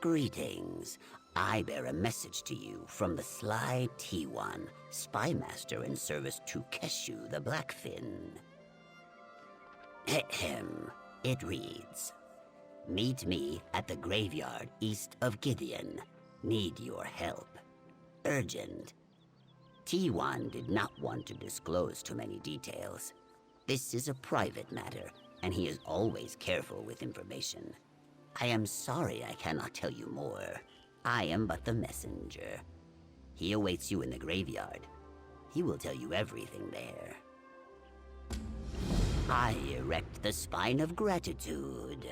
Greetings. I bear a message to you from the sly T1, spy master in service to Keshu the Blackfin. Ahem. It reads, "Meet me at the graveyard east of Gideon. Need your help. Urgent." T1 did not want to disclose too many details. This is a private matter, and he is always careful with information. I am sorry I cannot tell you more. I am but the messenger. He awaits you in the graveyard. He will tell you everything there. I erect the spine of gratitude.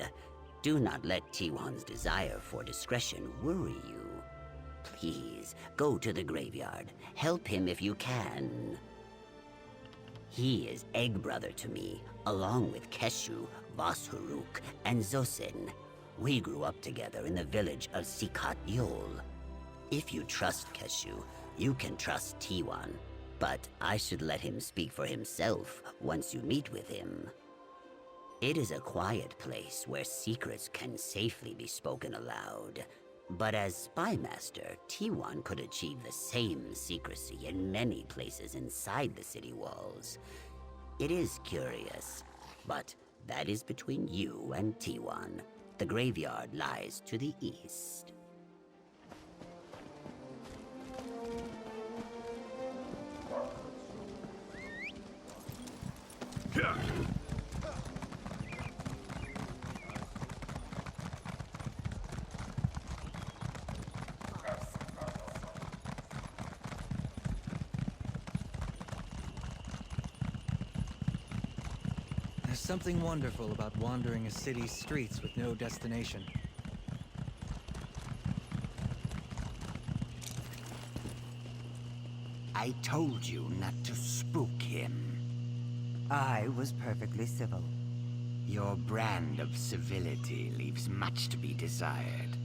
Do not let T1's desire for discretion worry you. Please, go to the graveyard. Help him if you can. He is Egg Brother to me, along with Keshu, Vashuruk, and Zosin. We grew up together in the village of Sikat Yol. If you trust Keshu, you can trust T1. But I should let him speak for himself once you meet with him. It is a quiet place where secrets can safely be spoken aloud. But as Spy Master, T1 could achieve the same secrecy in many places inside the city walls. It is curious, but that is between you and T1. The graveyard lies to the east. There's something wonderful about wandering a city's streets with no destination. I told you not to spook him. I was perfectly civil. Your brand of civility leaves much to be desired.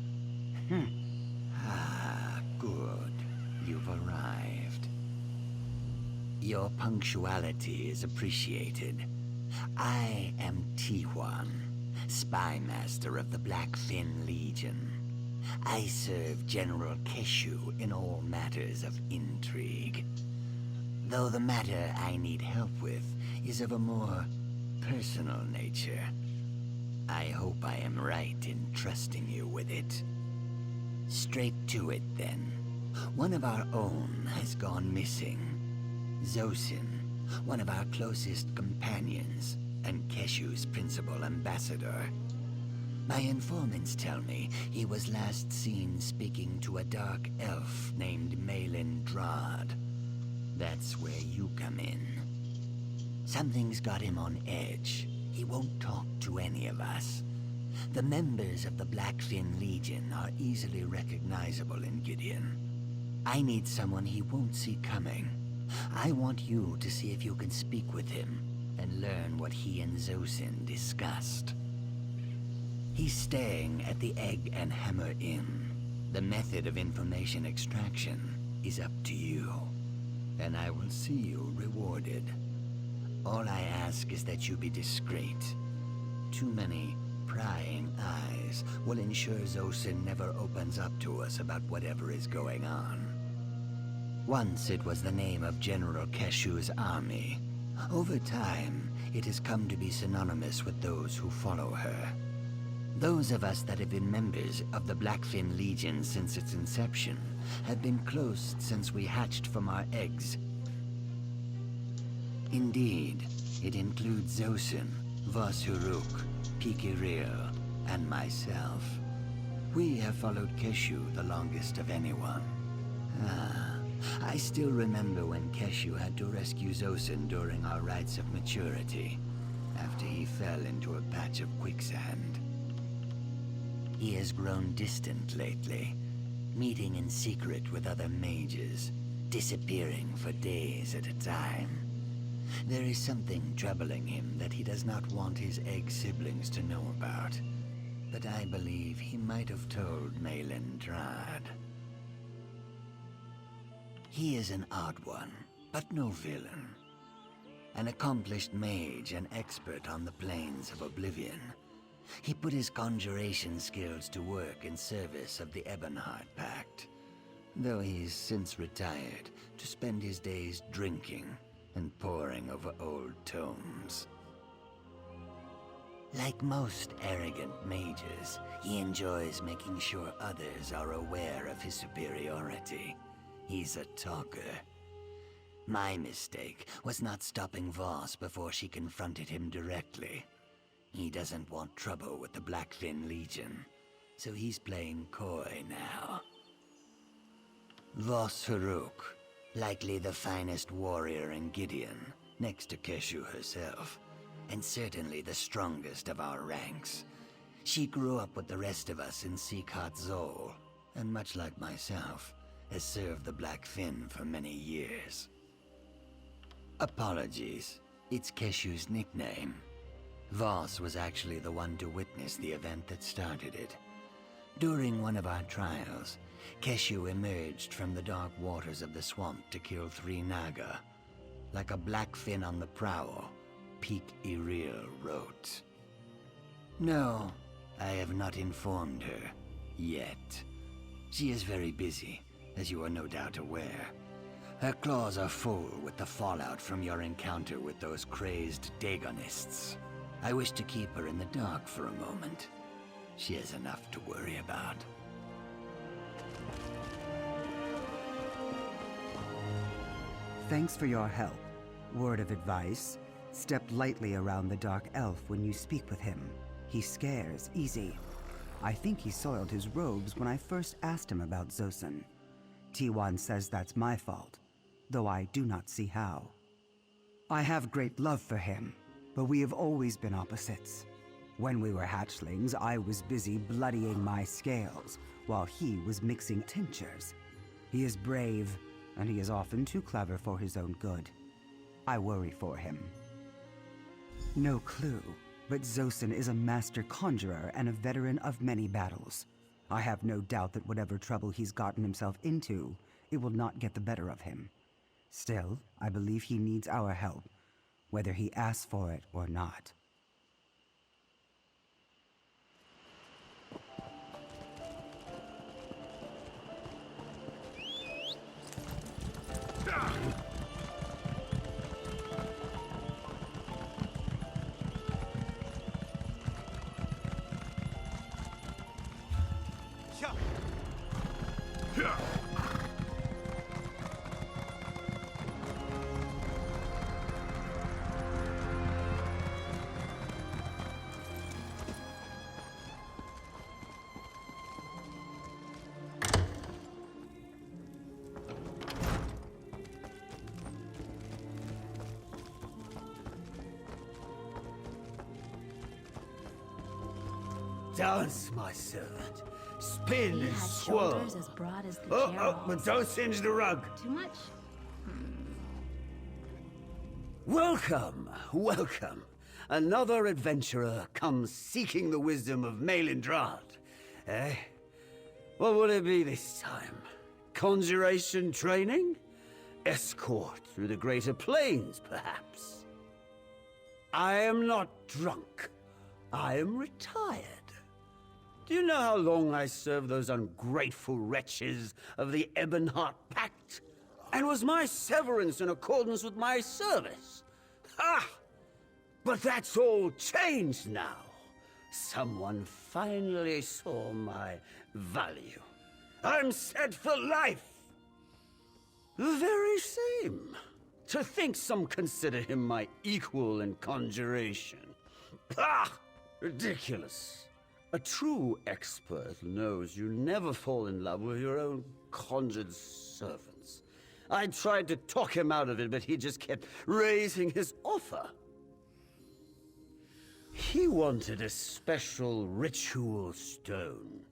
Good. You've arrived. Your punctuality is appreciated. I am T1, Spy Master of the Blackfin Legion. I serve General Keshu in all matters of intrigue. Though the matter I need help with is of a more personal nature. I hope I am right in trusting you with it. Straight to it, then. One of our own has gone missing. Zosin, one of our closest companions, and Keshu's principal ambassador. My informants tell me he was last seen speaking to a dark elf named Malin Drad. That's where you come in. Something's got him on edge. He won't talk to any of us. The members of the Blackfin Legion are easily recognizable in Gideon. I need someone he won't see coming. I want you to see if you can speak with him and learn what he and Zosin discussed. He's staying at the Egg and Hammer Inn. The method of information extraction is up to you, and I will see you rewarded. All I ask is that you be discreet. Too many prying eyes will ensure Zosin never opens up to us about whatever is going on. Once it was the name of General Keshu's army. Over time, it has come to be synonymous with those who follow her. Those of us that have been members of the Blackfin Legion since its inception have been close since we hatched from our eggs. Indeed, it includes Zosin, Vashuruk, Pikiril, and myself. We have followed Keshu the longest of anyone. I still remember when Keshu had to rescue Zosin during our rites of maturity, after he fell into a patch of quicksand. He has grown distant lately, meeting in secret with other mages, disappearing for days at a time. There is something troubling him that he does not want his egg siblings to know about, but I believe he might have told Malin Drad. He is an odd one, but no villain. An accomplished mage and expert on the planes of oblivion. He put his conjuration skills to work in service of the Ebonheart Pact, though he's since retired to spend his days drinking and poring over old tomes. Like most arrogant mages, he enjoys making sure others are aware of his superiority. He's a talker. My mistake was not stopping Voss before she confronted him directly. He doesn't want trouble with the Blackfin Legion, so he's playing coy now. Voss Haruk, likely the finest warrior in Gideon, next to Keshu herself, and certainly the strongest of our ranks. She grew up with the rest of us in Sikhat Zol, and much like myself, has served the Blackfin for many years. Apologies, it's Keshu's nickname. Voss was actually the one to witness the event that started it. During one of our trials, Keshu emerged from the dark waters of the swamp to kill 3 Naga. Like a Blackfin on the prowl, Peak Iril wrote. No, I have not informed her, yet. She is very busy, as you are no doubt aware. Her claws are full with the fallout from your encounter with those crazed Dagonists. I wish to keep her in the dark for a moment. She has enough to worry about. Thanks for your help. Word of advice, step lightly around the Dark Elf when you speak with him. He scares easy. I think he soiled his robes when I first asked him about Zosun. T1 says that's my fault, though I do not see how. I have great love for him, but we have always been opposites. When we were hatchlings, I was busy bloodying my scales, while he was mixing tinctures. He is brave, and he is often too clever for his own good. I worry for him. No clue, but Zosun is a master conjurer and a veteran of many battles. I have no doubt that whatever trouble he's gotten himself into, it will not get the better of him. Still, I believe he needs our help, whether he asks for it or not. Dance, my servant. Spin He and had swirl. shoulders as broad as the Oh, Geralds. but don't singe the rug. Too much? Welcome, welcome. Another adventurer comes seeking the wisdom of Malindrad. Eh? What will it be this time? Conjuration training? Escort through the greater plains, perhaps? I am not drunk. I am retired. Do you know how long I served those ungrateful wretches of the Ebonheart Pact? And was my severance in accordance with my service? Ha! But that's all changed now. Someone finally saw my value. I'm set for life. The very same. To think some consider him my equal in conjuration. Ah! Ridiculous. A true expert knows you never fall in love with your own conjured servants. I tried to talk him out of it, but he just kept raising his offer. He wanted a special ritual stone.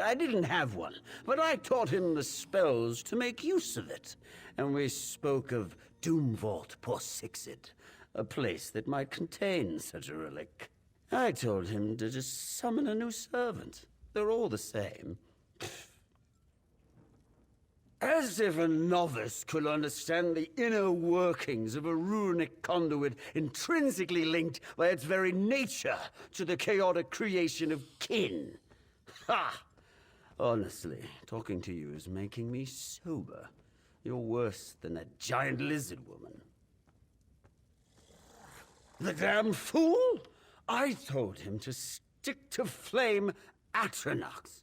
I didn't have one, but I taught him the spells to make use of it. And we spoke of Doomvault Porsixid, a place that might contain such a relic. I told him to just summon a new servant. They're all the same. As if a novice could understand the inner workings of a runic conduit intrinsically linked by its very nature to the chaotic creation of kin. Ha! Honestly, talking to you is making me sober. You're worse than that giant lizard woman. The damn fool! I told him to stick to flame Atronox.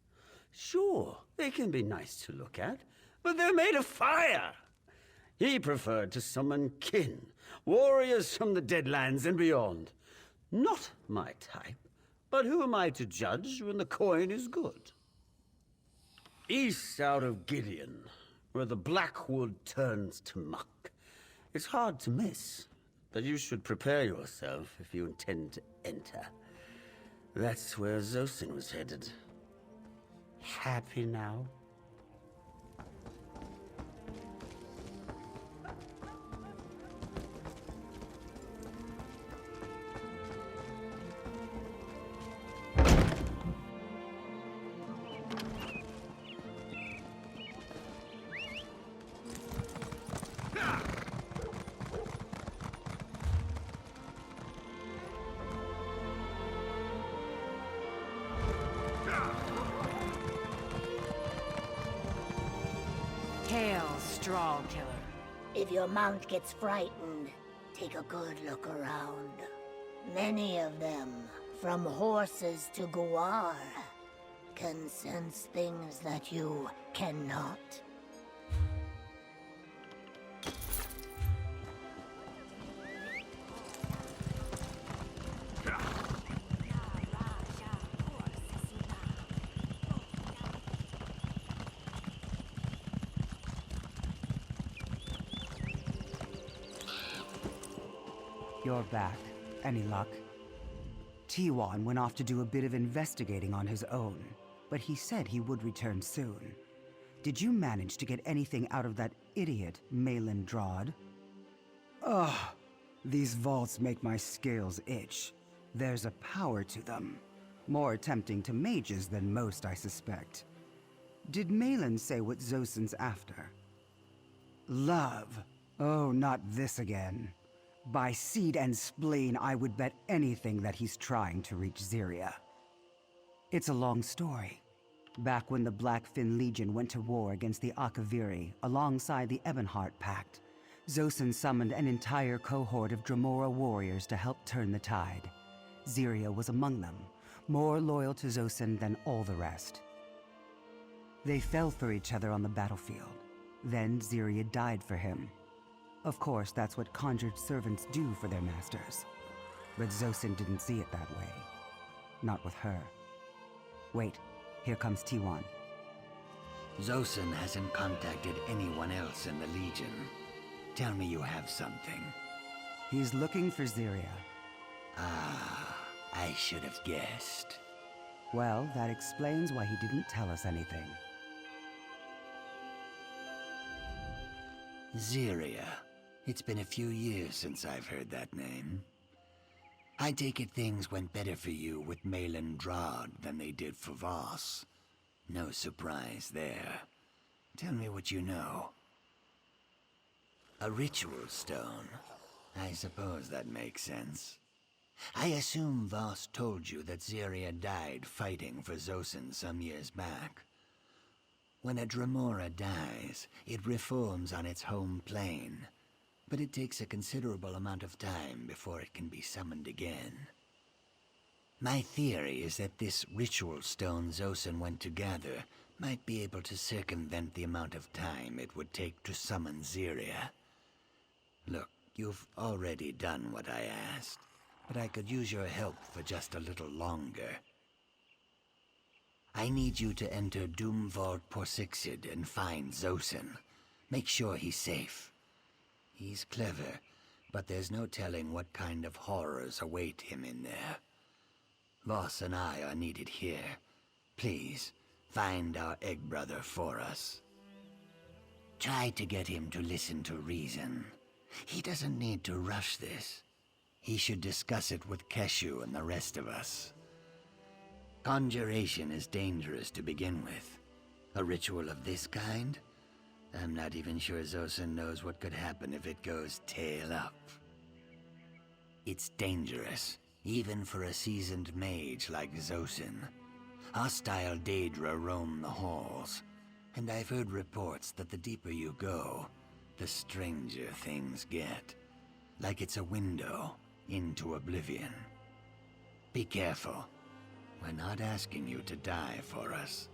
Sure, they can be nice to look at, but they're made of fire! He preferred to summon kin, warriors from the Deadlands and beyond. Not my type, but who am I to judge when the coin is good? East out of Gideon, where the Blackwood turns to muck. It's hard to miss, but you should prepare yourself if you intend to enter. That's where Zosin was headed. Happy now? Hail, straw killer. If your mount gets frightened, take a good look around. Many of them, from horses to guar, can sense things that you cannot. You're back. Any luck? T1 went off to do a bit of investigating on his own, but he said he would return soon. Did you manage to get anything out of that idiot, Malin Drod? Ugh, these vaults make my scales itch. There's a power to them. More tempting to mages than most, I suspect. Did Malin say what Zosin's after? Love. Oh, not this again. By seed and spleen, I would bet anything that he's trying to reach Zyria. It's a long story. Back when the Blackfin Legion went to war against the Akaviri alongside the Ebonheart Pact, Zosin summoned an entire cohort of Dremora warriors to help turn the tide. Zyria was among them, more loyal to Zosin than all the rest. They fell for each other on the battlefield. Then Zyria died for him. Of course, that's what conjured servants do for their masters. But Zosin didn't see it that way. Not with her. Wait, here comes T1. Zosin hasn't contacted anyone else in the Legion. Tell me you have something. He's looking for Zyria. Ah, I should have guessed. Well, that explains why he didn't tell us anything. Zyria. It's been a few years since I've heard that name. I take it things went better for you with Malin Drod than they did for Voss. No surprise there. Tell me what you know. A ritual stone. I suppose that makes sense. I assume Voss told you that Zyria died fighting for Zosin some years back. When a Dremora dies, it reforms on its home plane. But it takes a considerable amount of time before it can be summoned again. My theory is that this ritual stone Zosin went to gather might be able to circumvent the amount of time it would take to summon Zyria. Look, you've already done what I asked, but I could use your help for just a little longer. I need you to enter Doomvault Porsixid and find Zosin. Make sure he's safe. He's clever, but there's no telling what kind of horrors await him in there. Voss and I are needed here. Please, find our egg brother for us. Try to get him to listen to reason. He doesn't need to rush this. He should discuss it with Keshu and the rest of us. Conjuration is dangerous to begin with. A ritual of this kind? I'm not even sure Zosin knows what could happen if it goes tail up. It's dangerous, even for a seasoned mage like Zosin. Hostile Daedra roam the halls, and I've heard reports that the deeper you go, the stranger things get. Like it's a window into oblivion. Be careful. We're not asking you to die for us.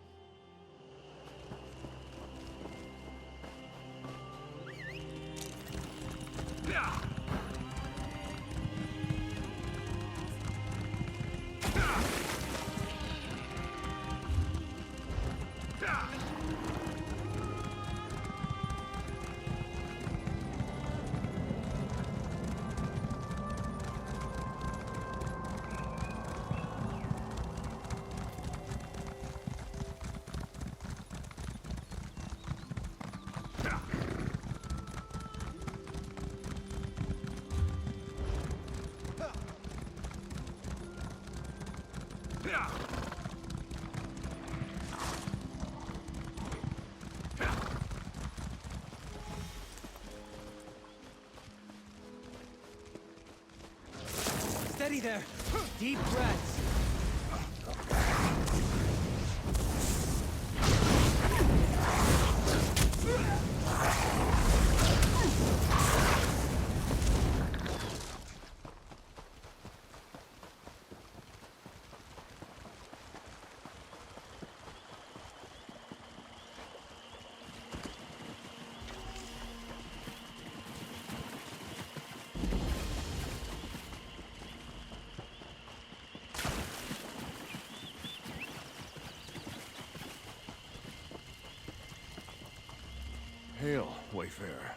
Steady there! Deep breaths! Hail, Wayfarer.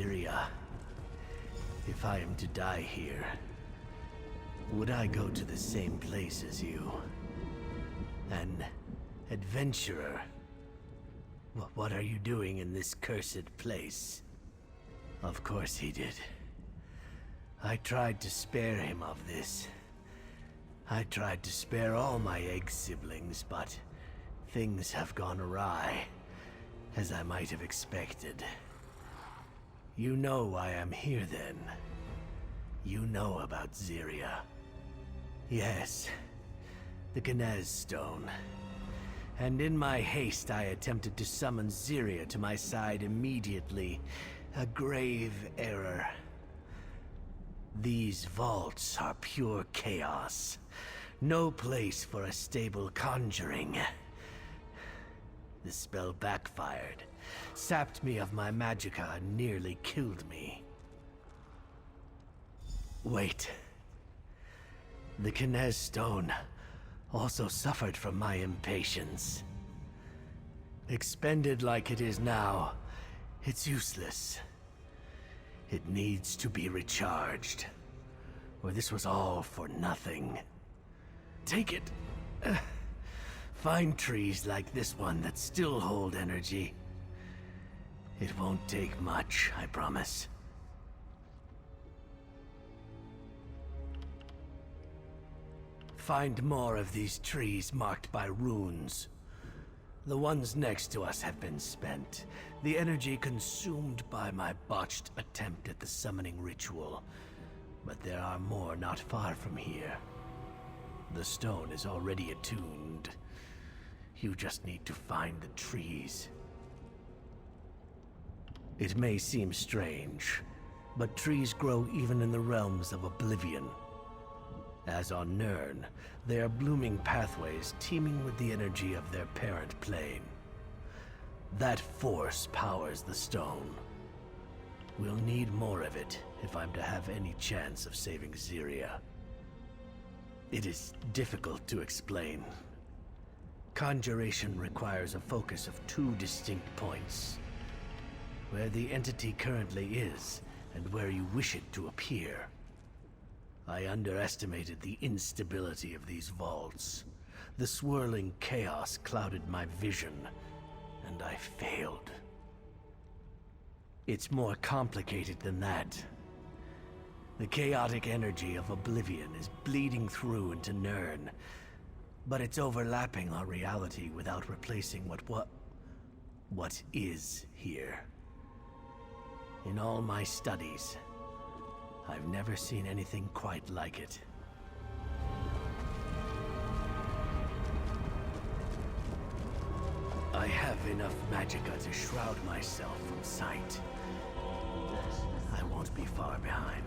Syria, if I am to die here, would I go to the same place as you? An adventurer? What are you doing in this cursed place? Of course he did. I tried to spare him of this. I tried to spare all my egg siblings, but things have gone awry, as I might have expected. You know why I'm here then. You know about Zyria. Yes, the Ganez Stone. And in my haste I attempted to summon Zyria to my side immediately. A grave error. These vaults are pure chaos. No place for a stable conjuring. The spell backfired, sapped me of my magicka and nearly killed me. Wait. The Ganez Stone also suffered from my impatience. Expended like it is now, it's useless. It needs to be recharged, or this was all for nothing. Take it. Find trees like this one that still hold energy. It won't take much, I promise. Find more of these trees marked by runes. The ones next to us have been spent. The energy consumed by my botched attempt at the summoning ritual. But there are more not far from here. The stone is already attuned. You just need to find the trees. It may seem strange, but trees grow even in the realms of oblivion. As on Nirn, they are blooming pathways teeming with the energy of their parent plane. That force powers the stone. We'll need more of it if I'm to have any chance of saving Zyria. It is difficult to explain. Conjuration requires a focus of two distinct points. Where the entity currently is, and where you wish it to appear. I underestimated the instability of these vaults. The swirling chaos clouded my vision, and I failed. It's more complicated than that. The chaotic energy of Oblivion is bleeding through into Nirn, but it's overlapping our reality without replacing what is here. In all my studies, I've never seen anything quite like it. I have enough magicka to shroud myself from sight. I won't be far behind.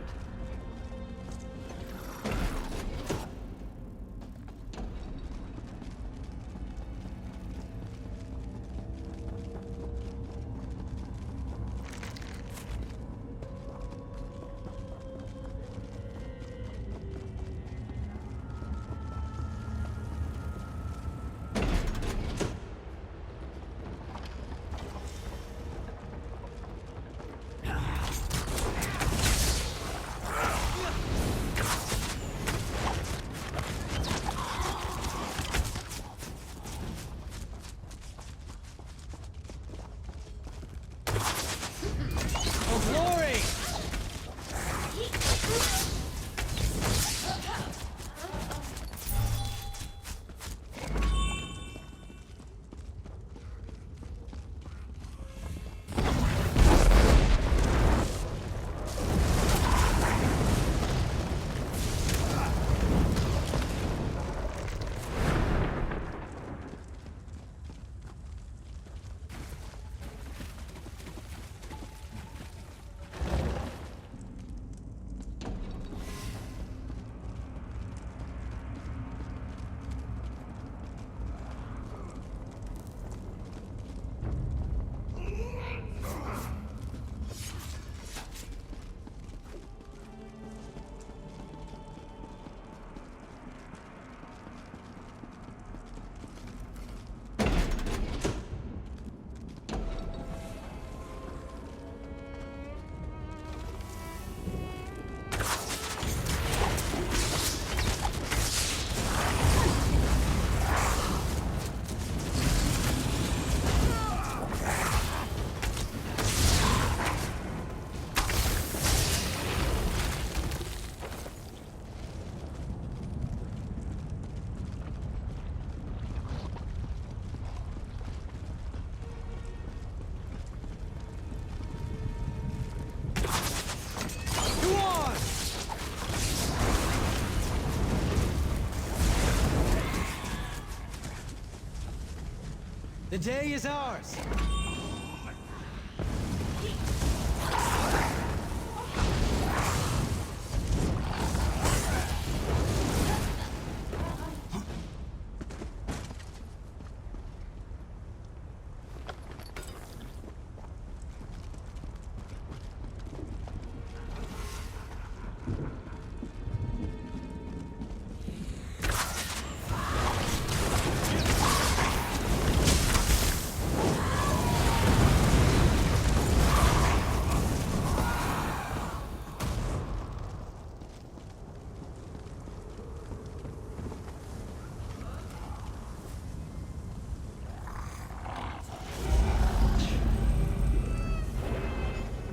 The day is ours!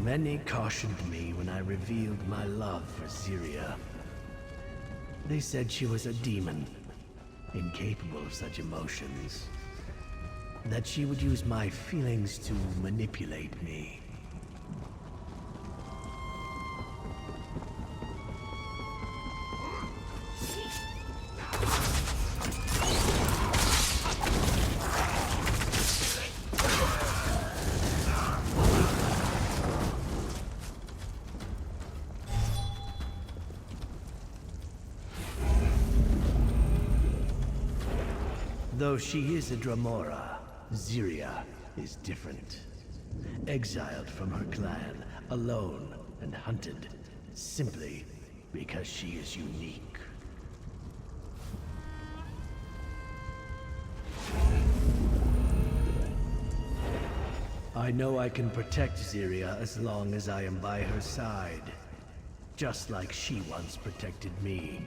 Many cautioned me when I revealed my love for Syria. They said she was a demon, incapable of such emotions. That she would use my feelings to manipulate me. Though she is a Dramora, Zyria is different. Exiled from her clan, alone and hunted, simply because she is unique. I know I can protect Zyria as long as I am by her side, just like she once protected me.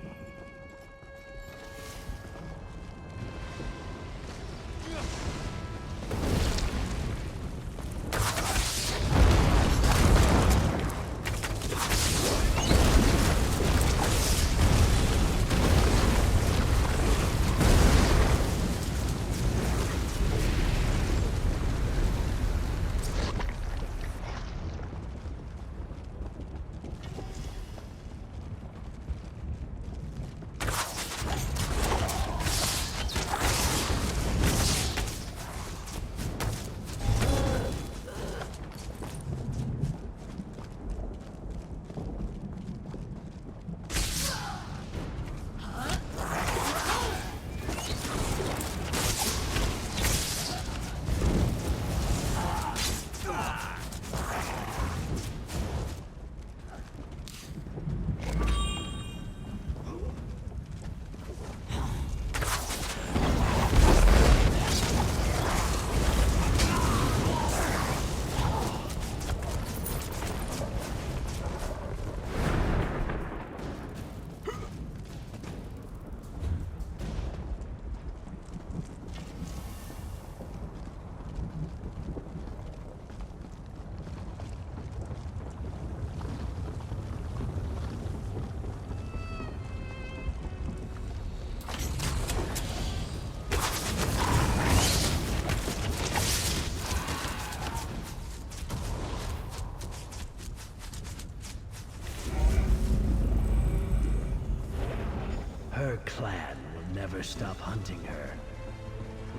Her clan will never stop hunting her.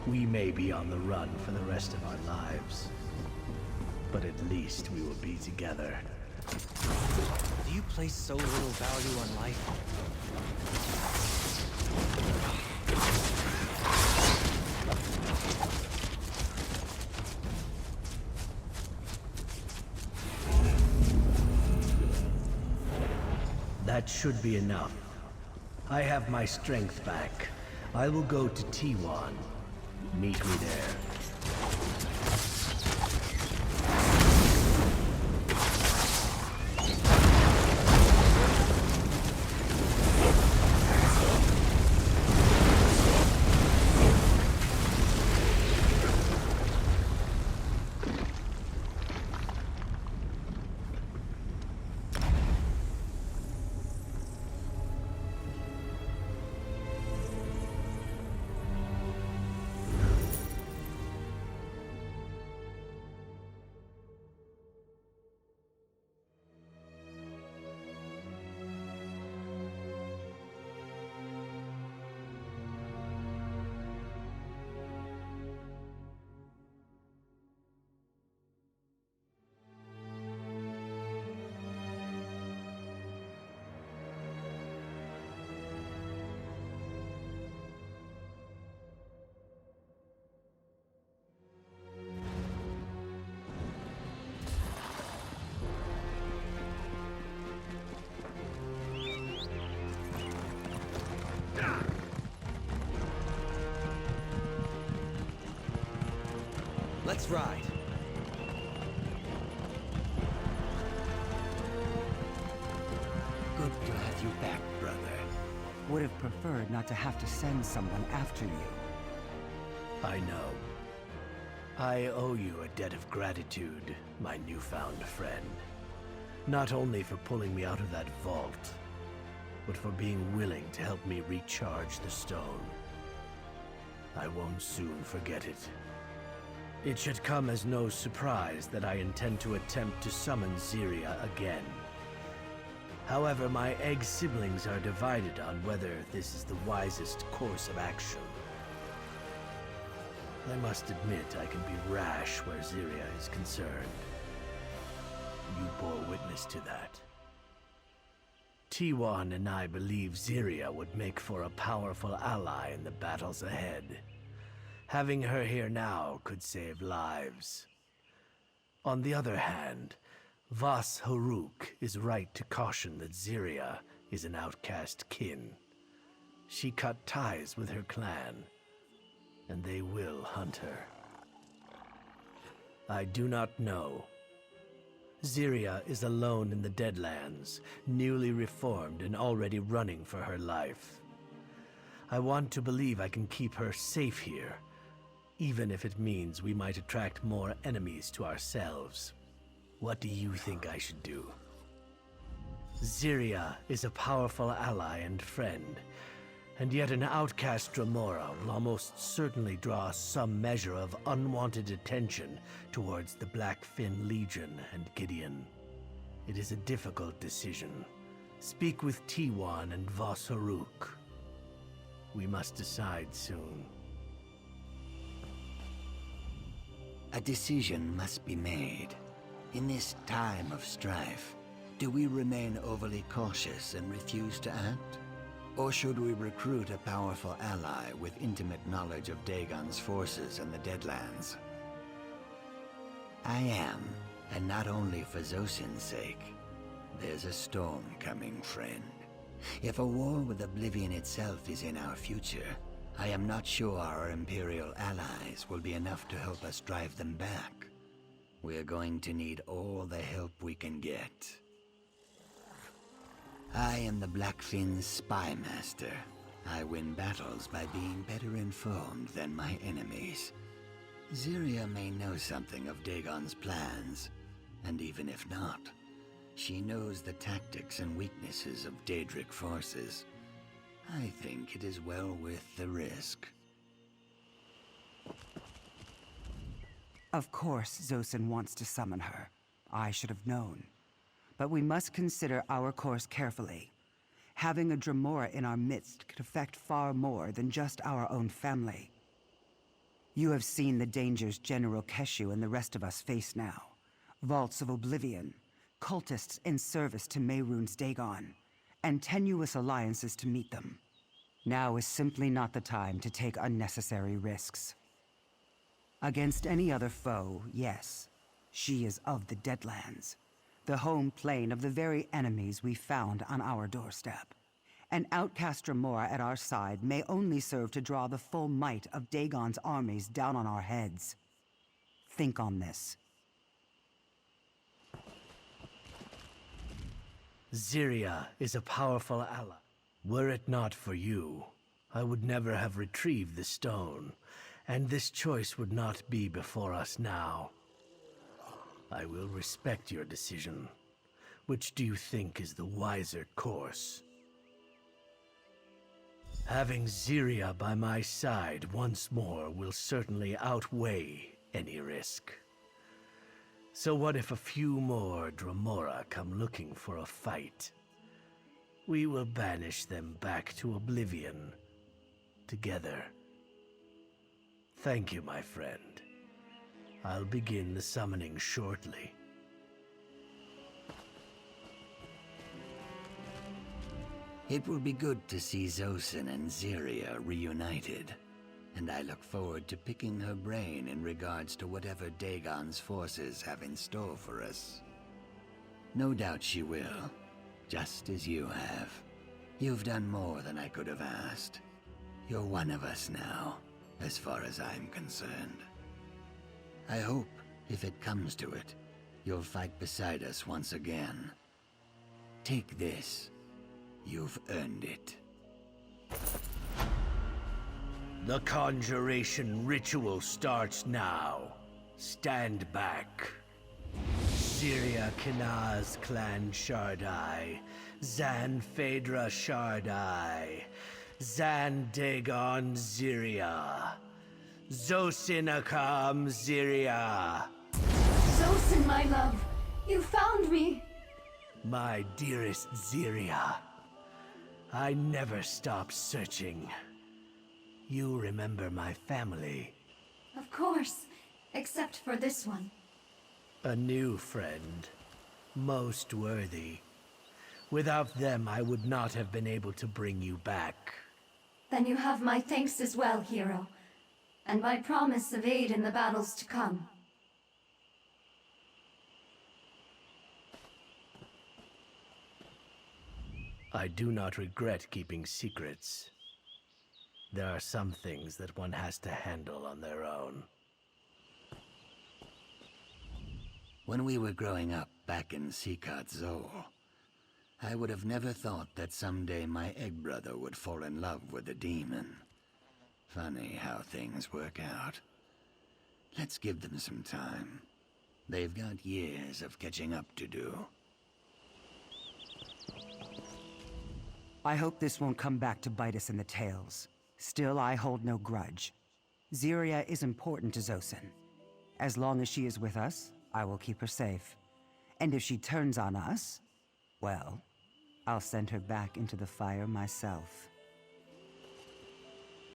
We may be on the run for the rest of our lives, but at least we will be together. Do you place so little value on life? That should be enough. I have my strength back. I will go to T1. Meet me there. Let's ride. Good to have you back, brother. Would have preferred not to have to send someone after you. I know. I owe you a debt of gratitude, my newfound friend. Not only for pulling me out of that vault, but for being willing to help me recharge the stone. I won't soon forget it. It should come as no surprise that I intend to attempt to summon Ziria again. However, my egg siblings are divided on whether this is the wisest course of action. I must admit I can be rash where Ziria is concerned. You bore witness to that. T1 and I believe Ziria would make for a powerful ally in the battles ahead. Having her here now could save lives. On the other hand, Vas Haruk is right to caution that Ziria is an outcast kin. She cut ties with her clan, and they will hunt her. I do not know. Ziria is alone in the Deadlands, newly reformed and already running for her life. I want to believe I can keep her safe here, even if it means we might attract more enemies to ourselves. What do you think I should do? Ziria is a powerful ally and friend, and yet an outcast Dremora will almost certainly draw some measure of unwanted attention towards the Blackfin Legion and Gideon. It is a difficult decision. Speak with T1 and Vas Haruk. We must decide soon. A decision must be made. In this time of strife, do we remain overly cautious and refuse to act? Or should we recruit a powerful ally with intimate knowledge of Dagon's forces and the Deadlands? I am, and not only for Zosin's sake. There's a storm coming, friend. If a war with Oblivion itself is in our future, I am not sure our Imperial allies will be enough to help us drive them back. We're going to need all the help we can get. I am the Blackfin's spy master. I win battles by being better informed than my enemies. Ziria may know something of Dagon's plans, and even if not, she knows the tactics and weaknesses of Daedric forces. I think it is well worth the risk. Of course Zosin wants to summon her. I should have known. But we must consider our course carefully. Having a Dremora in our midst could affect far more than just our own family. You have seen the dangers General Keshu and the rest of us face now. Vaults of Oblivion, cultists in service to Mehrunes Dagon, and tenuous alliances to meet them. Now is simply not the time to take unnecessary risks. Against any other foe, yes, she is of the Deadlands, the home plane of the very enemies we found on our doorstep. An outcast Dremora at our side may only serve to draw the full might of Dagon's armies down on our heads. Think on this. Ziria is a powerful ally. Were it not for you, I would never have retrieved the stone, and this choice would not be before us now. I will respect your decision. Which do you think is the wiser course? Having Ziria by my side once more will certainly outweigh any risk. So what if a few more Dremora come looking for a fight? We will banish them back to Oblivion, together. Thank you, my friend. I'll begin the summoning shortly. It will be good to see Zosin and Ziria reunited, and I look forward to picking her brain in regards to whatever Dagon's forces have in store for us. No doubt she will, just as you have. You've done more than I could have asked. You're one of us now, as far as I'm concerned. I hope, if it comes to it, you'll fight beside us once again. Take this. You've earned it. The conjuration ritual starts now. Stand back. Syria Kenaz Clan Shardai, Zan Phaedra Shardai, Zan Dagon Ziria, Zosin Akam Ziria. Zosin, my love, you found me! My dearest Ziria, I never stop searching. You remember my family. Of course, except for this one. A new friend. Most worthy. Without them, I would not have been able to bring you back. Then you have my thanks as well, hero. And my promise of aid in the battles to come. I do not regret keeping secrets. There are some things that one has to handle on their own. When we were growing up back in Sikat Zol, I would have never thought that someday my egg brother would fall in love with a demon. Funny how things work out. Let's give them some time. They've got years of catching up to do. I hope this won't come back to bite us in the tails. Still, I hold no grudge. Ziria is important to Zosin. As long as she is with us, I will keep her safe. And if she turns on us, well, I'll send her back into the fire myself.